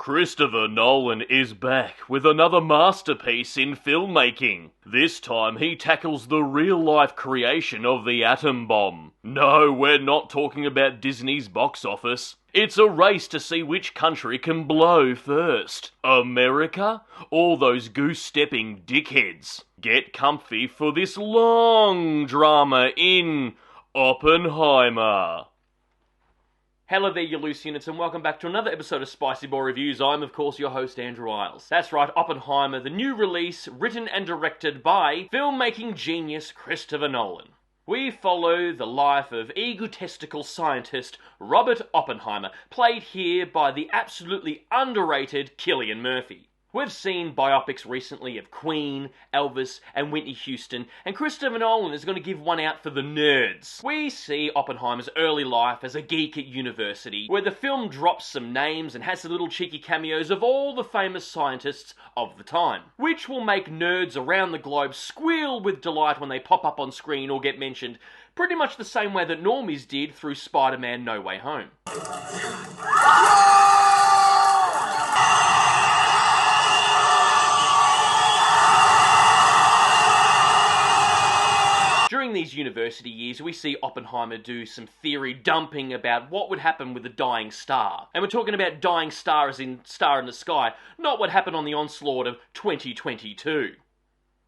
Christopher Nolan is back with another masterpiece in filmmaking. This time he tackles the real-life creation of the atom bomb. No, we're not talking about Disney's box office. It's a race to see which country can blow first. America or those goose-stepping dickheads? Get comfy for this long drama in Oppenheimer. Hello there, you loose units, and welcome back to another episode of Spicy Ball Reviews. I'm, of course, your host, Andrew Iles. That's right, Oppenheimer, the new release, written and directed by filmmaking genius Christopher Nolan. We follow the life of egotistical scientist Robert Oppenheimer, played here by the absolutely underrated Cillian Murphy. We've seen biopics recently of Queen, Elvis, and Whitney Houston, and Christopher Nolan is going to give one out for the nerds. We see Oppenheimer's early life as a geek at university, where the film drops some names and has the little cheeky cameos of all the famous scientists of the time, which will make nerds around the globe squeal with delight when they pop up on screen or get mentioned, pretty much the same way that normies did through Spider-Man No Way Home. During these university years, we see Oppenheimer do some theory dumping about what would happen with a dying star. And we're talking about dying star as in star in the sky, not what happened on the onslaught of 2022.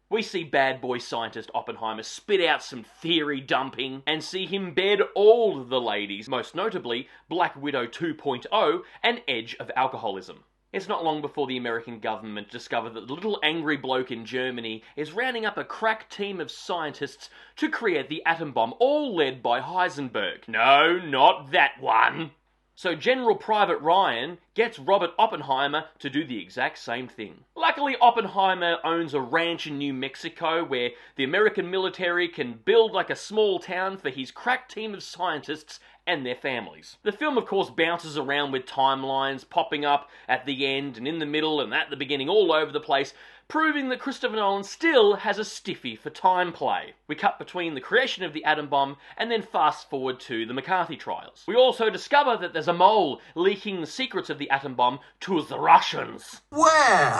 We see bad boy scientist Oppenheimer spit out some theory dumping and see him bed all the ladies, most notably Black Widow 2.0 and Edge of Alcoholism. It's not long before the American government discovered that the little angry bloke in Germany is rounding up a crack team of scientists to create the atom bomb, all led by Heisenberg. No, not that one. So General Private Ryan gets Robert Oppenheimer to do the exact same thing. Luckily, Oppenheimer owns a ranch in New Mexico where the American military can build like a small town for his crack team of scientists and their families. The film, of course, bounces around with timelines popping up at the end and in the middle and at the beginning all over the place, proving that Christopher Nolan still has a stiffy for time play. We cut between the creation of the atom bomb and then fast forward to the McCarthy trials. We also discover that there's a mole leaking the secrets of the atom bomb to the Russians. Where?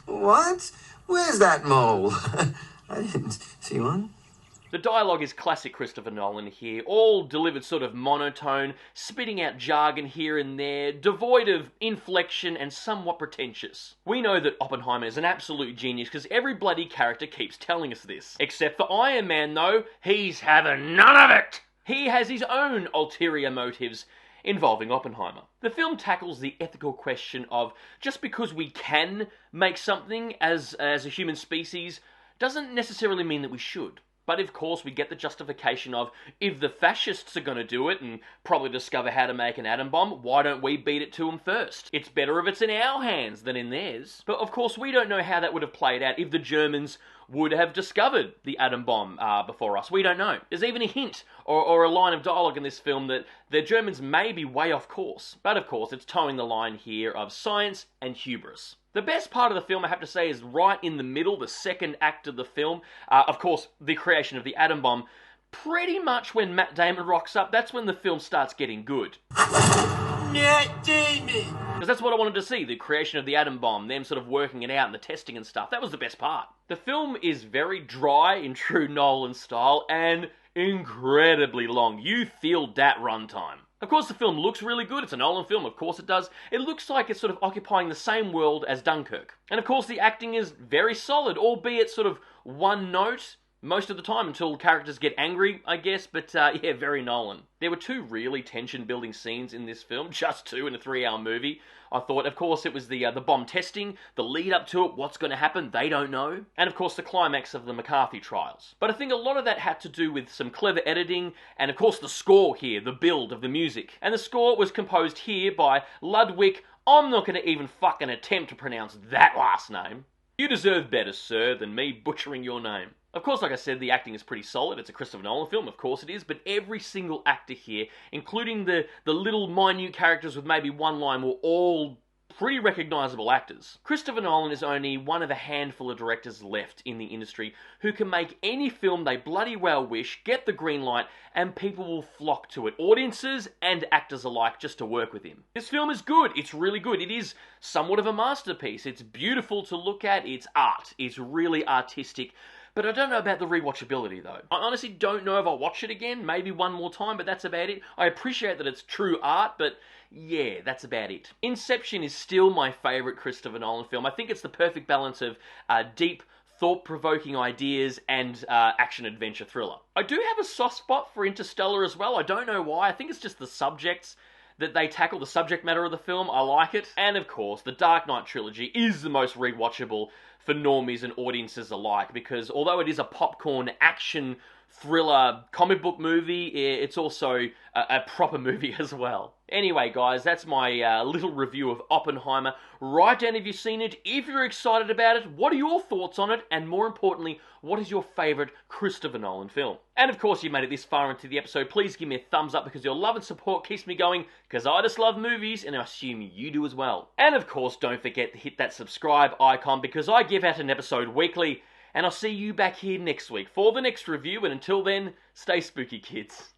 What? Where's that mole? I didn't see one. The dialogue is classic Christopher Nolan here, all delivered sort of monotone, spitting out jargon here and there, devoid of inflection and somewhat pretentious. We know that Oppenheimer is an absolute genius because every bloody character keeps telling us this. Except for Iron Man though, he's having none of it! He has his own ulterior motives involving Oppenheimer. The film tackles the ethical question of just because we can make something as a human species doesn't necessarily mean that we should. But of course we get the justification of, if the fascists are going to do it and probably discover how to make an atom bomb, why don't we beat it to them first? It's better if it's in our hands than in theirs. But of course we don't know how that would have played out if the Germans would have discovered the atom bomb before us. We don't know. There's even a hint or a line of dialogue in this film that the Germans may be way off course. But of course it's towing the line here of science and hubris. The best part of the film, I have to say, is right in the middle, the second act of the film. Of course, the creation of the atom bomb. Pretty much when Matt Damon rocks up, that's when the film starts getting good. Matt Damon! Because that's what I wanted to see, the creation of the atom bomb, them sort of working it out and the testing and stuff. That was the best part. The film is very dry in true Nolan style and incredibly long. You feel that runtime. Of course, the film looks really good. It's a Nolan film, of course it does. It looks like it's sort of occupying the same world as Dunkirk. And of course, the acting is very solid, albeit sort of one note most of the time until characters get angry, I guess. But yeah, very Nolan. There were two really tension-building scenes in this film, just two in a 3-hour movie. I thought, of course, it was the bomb testing, the lead up to it, what's going to happen, they don't know, and of course the climax of the McCarthy trials. But I think a lot of that had to do with some clever editing, and of course the score here, the build of the music. And the score was composed here by Ludwig. I'm not going to even fucking attempt to pronounce that last name. You deserve better, sir, than me butchering your name. Of course, like I said, the acting is pretty solid. It's a Christopher Nolan film, of course it is, but every single actor here, including the little minute characters with maybe one line, were all pretty recognisable actors. Christopher Nolan is only one of a handful of directors left in the industry who can make any film they bloody well wish, get the green light, and people will flock to it. Audiences and actors alike, just to work with him. This film is good. It's really good. It is somewhat of a masterpiece. It's beautiful to look at. It's art. It's really artistic. But I don't know about the rewatchability, though. I honestly don't know if I'll watch it again, maybe one more time, but that's about it. I appreciate that it's true art, but yeah, that's about it. Inception is still my favourite Christopher Nolan film. I think it's the perfect balance of deep, thought-provoking ideas and action-adventure thriller. I do have a soft spot for Interstellar as well. I don't know why. I think it's just the subjects that they tackle, the subject matter of the film. I like it. And of course, the Dark Knight trilogy is the most rewatchable for normies and audiences alike, because although it is a popcorn action thriller comic book movie, it's also a proper movie as well. Anyway, guys, that's my little review of Oppenheimer. Write down if you've seen it, if you're excited about it, what are your thoughts on it, and more importantly, what is your favourite Christopher Nolan film? And of course, you made it this far into the episode, please give me a thumbs up, because your love and support keeps me going, because I just love movies, and I assume you do as well. And of course, don't forget to hit that subscribe icon, because I give out an episode weekly, and I'll see you back here next week for the next review, and until then, stay spooky, kids.